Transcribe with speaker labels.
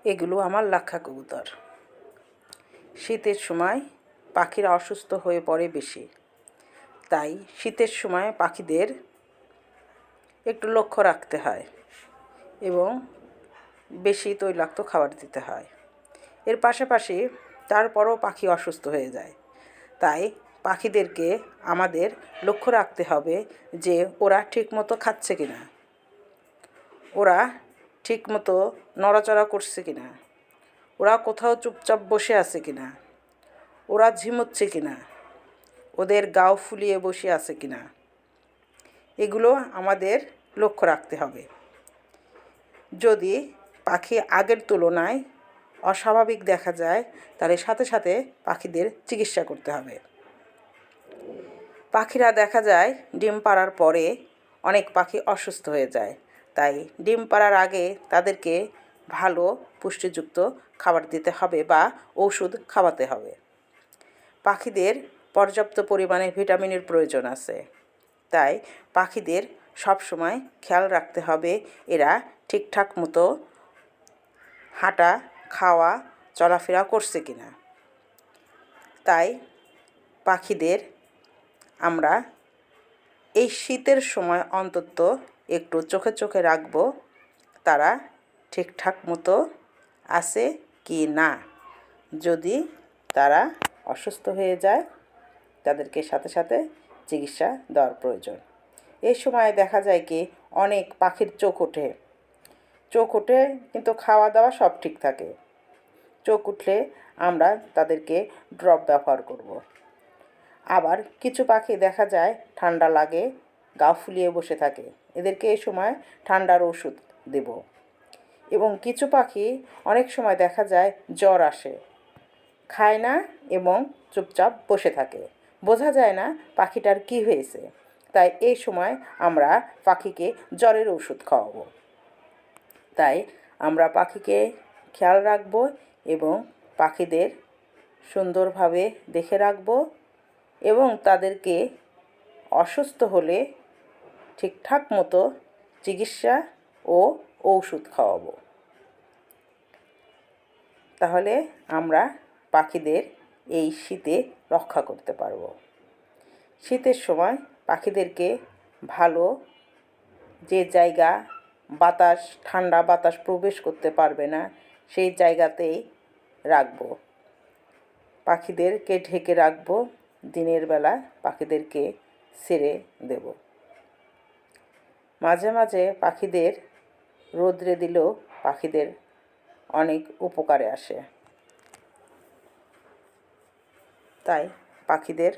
Speaker 1: এগুলো আমার লাক্ষা কবুতর। শীতের সময় পাখিরা অসুস্থ হয়ে পড়ে বেশি, তাই শীতের সময় পাখিদের একটু লক্ষ্য রাখতে হয় এবং বেশি তৈলাক্ত খাবার দিতে হয়। এর পাশাপাশি তারপরও পাখি অসুস্থ হয়ে যায়, তাই পাখিদেরকে আমাদের লক্ষ্য রাখতে হবে যে ওরা ঠিকমতো খাচ্ছে কিনা, ওরা ঠিকমতো নড়াচড়া করছে কিনা, ওরা কোথাও চুপচাপ বসে আছে কিনা, ওরা ঝিমোচ্ছে কিনা, ওদের গাও ফুলিয়ে বসে আছে কিনা, এগুলো আমাদের লক্ষ্য রাখতে হবে। যদি পাখি আগের তুলনায় অস্বাভাবিক দেখা যায় তাহলে সাথে সাথে পাখিদের চিকিৎসা করতে হবে। পাখিরা দেখা যায় ডিম পাড়ার পরে অনেক পাখি অসুস্থ হয়ে যায়, তাই ডিম পাড়ার আগে তাদেরকে ভালো পুষ্টিযুক্ত খাবার দিতে হবে বা ওষুধ খাওয়াতে হবে। পাখিদের পর্যাপ্ত পরিমাণে ভিটামিনের প্রয়োজন আছে, তাই পাখিদের সবসময় খেয়াল রাখতে হবে এরা ঠিকঠাক মতো হাঁটা, খাওয়া, চলাফেরা করছে কিনা। তাই পাখিদের আমরা এই শীতের সময় অন্তত একটু চোখে চোখে রাখবো তারা ঠিকঠাক মতো আছে কি না। যদি তারা অসুস্থ হয়ে যায় তাদেরকে সাথে সাথে চিকিৎসা দেওয়ার প্রয়োজন। এই সময় দেখা যায় কি অনেক পাখির চোখ ওঠে কিন্তু খাওয়া দাওয়া সব ঠিক থাকে। চোখ উঠলে আমরা তাদেরকে ড্রপ ব্যবহার করব। আবার কিছু পাখি দেখা যায় ঠান্ডা লাগে, গা ফুলিয়ে বসে থাকে, এদেরকে এই সময় ঠান্ডার ওষুধ দেব। এবং কিছু পাখি অনেক সময় দেখা যায় জ্বর আসে, খায় না এবং চুপচাপ বসে থাকে, বোঝা যায় না পাখিটার কি হয়েছে। তাই এই সময় আমরা পাখিকে জ্বরের ওষুধ খাওয়াবো। তাই আমরা পাখিকে খেয়াল রাখবো এবং পাখিদের সুন্দরভাবে দেখে রাখবো এবং তাদেরকে অসুস্থ হলে ঠিকঠাক মতো চিকিৎসা ও ঔষধ খাওয়াবো। তাহলে আমরা পাখিদের এই শীতে রক্ষা করতে পারবো। শীতের সময় পাখিদেরকে ভালো যে জায়গা বাতাস, ঠান্ডা বাতাস প্রবেশ করতে পারবে না সেই জায়গাতেই রাখবো। পাখিদেরকে ঢেকে রাখবো, দিনের বেলা পাখিদেরকে ছেড়ে দেব। মাঝে মাঝে পাখিদের রোদ্রে দিলেও পাখিদের অনেক উপকারে আসে। তাই পাখিদের